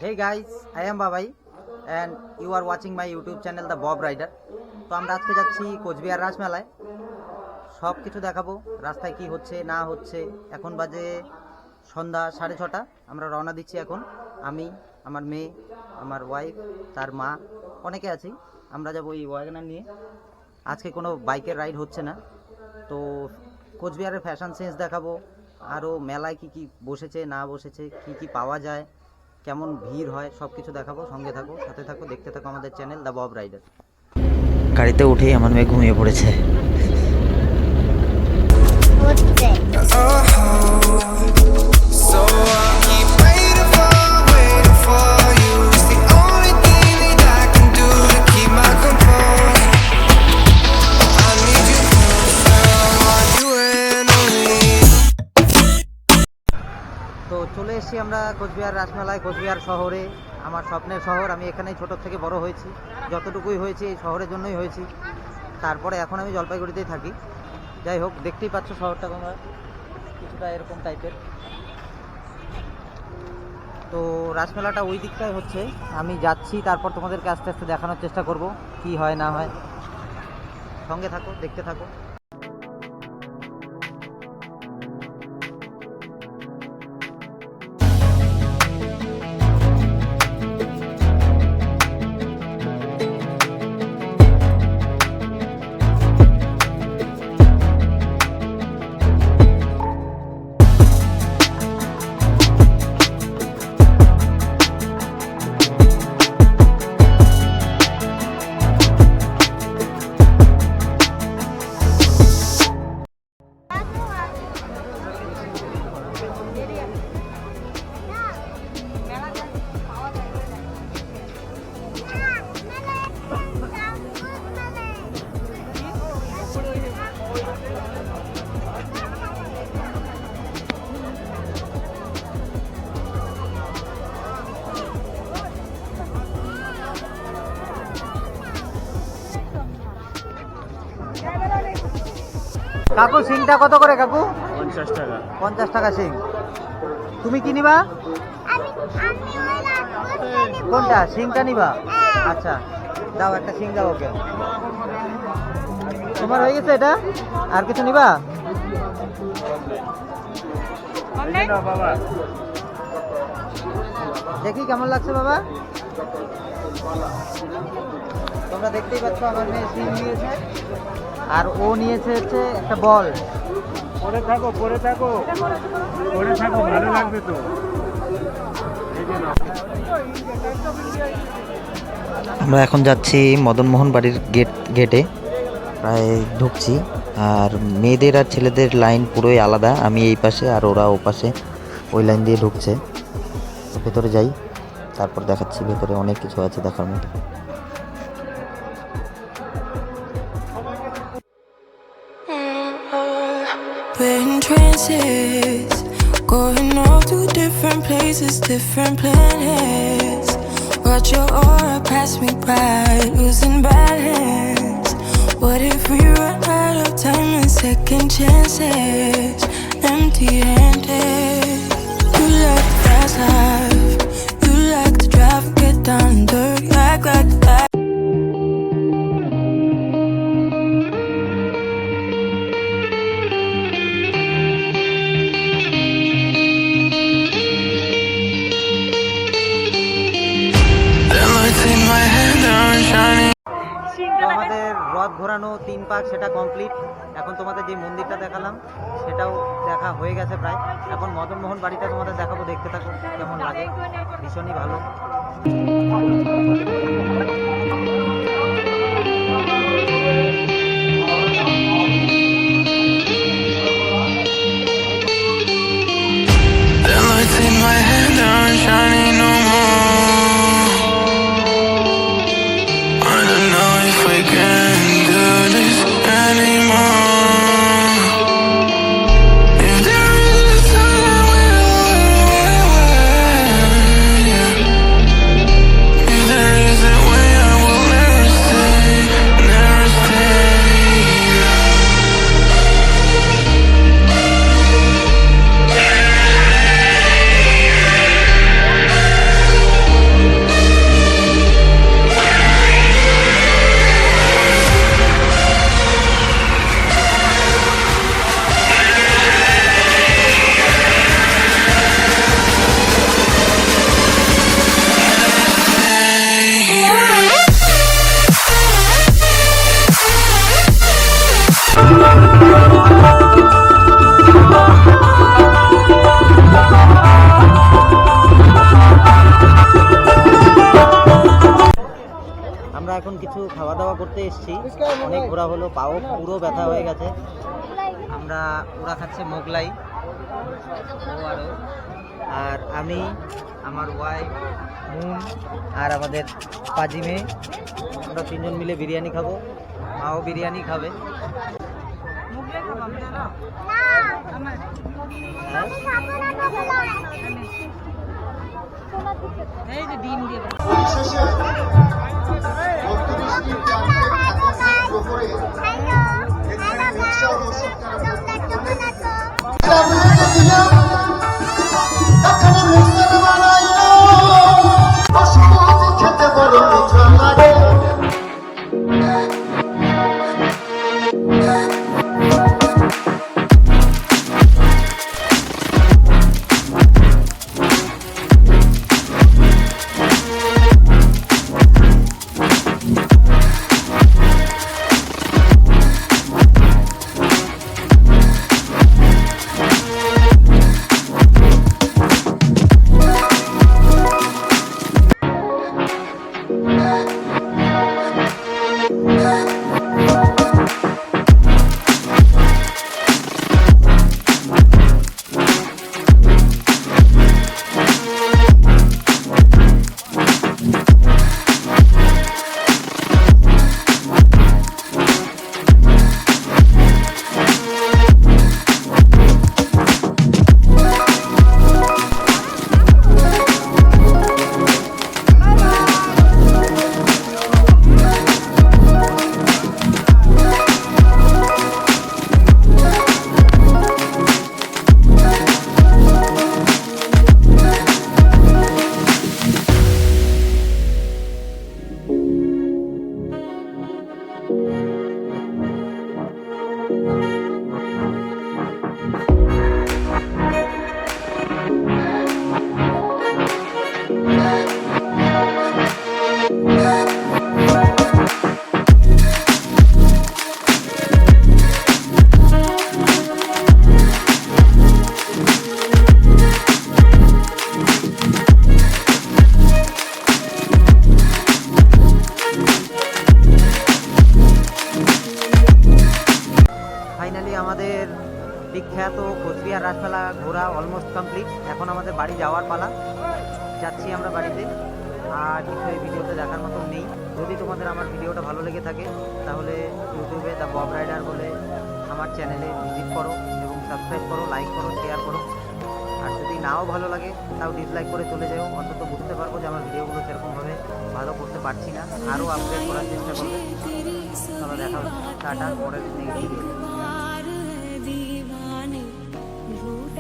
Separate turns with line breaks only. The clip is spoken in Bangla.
Hey guys, I am Babai and you are watching my YouTube channel The Bob Rider. তো আমরা আজকে যাচ্ছি কোচবিহার রাসমেলায়। সব কিছু দেখাবো, রাস্তায় কি হচ্ছে না হচ্ছে। এখন বাজে সন্ধ্যা 6:30। আমরা রওনা দিচ্ছি এখন। আমি, আমার মেয়ে, আমার ওয়াইফ, তার মা, অনেকে আছি। আমরা যাবো এই ওয়াগনার নিয়ে। আজকে কোনো বাইকের রাইড হচ্ছে না। তো কোচবিহারের ফ্যাশন সেন্স দেখাবো, আরও মেলায় কি কি বসেছে না বসেছে, কি কি পাওয়া যায়, কেমন ভিড় হয়, সব কিছু দেখাবো। সঙ্গে থাকো, সাথে থাকো, দেখতে থাকো আমাদের চ্যানেল দ্য বব রাইডার। গাড়িতে উঠেই আমার মেয়ে ঘুমিয়ে পড়েছে। তো চলে এসেছি আমরা কোচবিহার রাসমেলায়, কোচবিহার শহরে, আমার স্বপ্নের শহর। আমি এখানেই ছোট থেকে বড় হয়েছি, যতটুকুই হয়েছি এই শহরের জন্যই হয়েছি। তারপরে এখন আমি জলপাইগুড়িতেই থাকি। যাই হোক, দেখতেই পাচ্ছ শহরটা তোমরা, কিছুটা এরকম টাইপের। তো রাসমেলাটা ওই দিকটাই হচ্ছে, আমি যাচ্ছি, তারপর তোমাদেরকে আস্তে আস্তে দেখানোর চেষ্টা করব কি হয় না হয়। সঙ্গে থাকো, দেখতে থাকো। কাকু, সিংটা কত করে কাকু?
50 টাকা।
50 টাকা সিং। তুমি কি নিবা? কোনটা, সিংটা নিবা? আচ্ছা দাও, একটা সিং দাও ওকে। তোমার হয়ে গেছে এটা? আর কিছু নিবা?
বাবা
দেখি কেমন লাগছে বাবা। তোমরা দেখতেই পাচ্ছ আমার মেয়ে সিং নিয়েছে, আর ও নিয়েছে হচ্ছে একটা বল।
পরে থাকো, পরে থাকো, পরে থাকো, ভালো লাগবে তো।
আমরা এখন যাচ্ছি মদনমোহন বাড়ির গেটে, প্রায় ঢুকছি। আর মেয়েদের আর ছেলেদের লাইন পুরোই আলাদা, আমি এই পাশে আর ওরা ও পাশে, ওই লাইন দিয়ে ঢুকছে। তো ভেতরে যাই, তারপর দেখাচ্ছি। ভেতরে অনেক কিছু আছে দেখার মতো।
We're in trances, going off to different places, different planets. Watch your aura pass me by, losing balance. What if we run out of time and second chances? Empty-handed. You like the fast life, you like to drive and get down and dirty, act like that.
আমাদের রথ ঘোরানো 3 পাক সেটা কমপ্লিট। এখন তোমাদের যে মন্দিরটা দেখালাম সেটাও দেখা হয়ে গেছে প্রায়। এখন মদনমোহন বাড়িটা তোমাদের দেখাবো, দেখতে থাকো কেমন লাগে। ভীষণই ভালো। এখন কিছু খাওয়া দাওয়া করতে এসেছি। অনেক ঘোরা হলো, পাও পুরো ব্যথা হয়ে গেছে। আমরা ওরা খাচ্ছে মোগলাই, আর আমি, আমার ওয়াইফ, মুন আর আমাদের পাজি মেয়ে, আমরা 3 জন মিলে বিরিয়ানি খাবো। মাও বিরিয়ানি খাবে।
এই যে ডিম দিয়ে
ফাইনালি আমাদের বিখ্যাত কোচবিহার রাসমেলা ঘোরা অলমোস্ট কমপ্লিট। এখন আমাদের বাড়ি যাওয়ার পালা। যাচ্ছি আমরা বাড়িতে। আর কিছু এই ভিডিওতে দেখার মতন নেই। যদি তোমাদের আমার ভিডিওটা ভালো লেগে থাকে তাহলে ইউটিউবে দ্য বব রাইডার বলে আমার চ্যানেলে ভিজিট করো এবং সাবস্ক্রাইব করো, লাইক করো, শেয়ার করো। আর যদি নাও ভালো লাগে তাও ডিসলাইক করে চলে যাও। অন্তত বুঝতে পারবো যে আমার ভিডিওগুলো সেরকমভাবে ভালো করতে পারছি না, আরও আপডেট করার চেষ্টা করবে। চলো দেখা হচ্ছে, টাটা, পরের নেক্সট ভিডিও।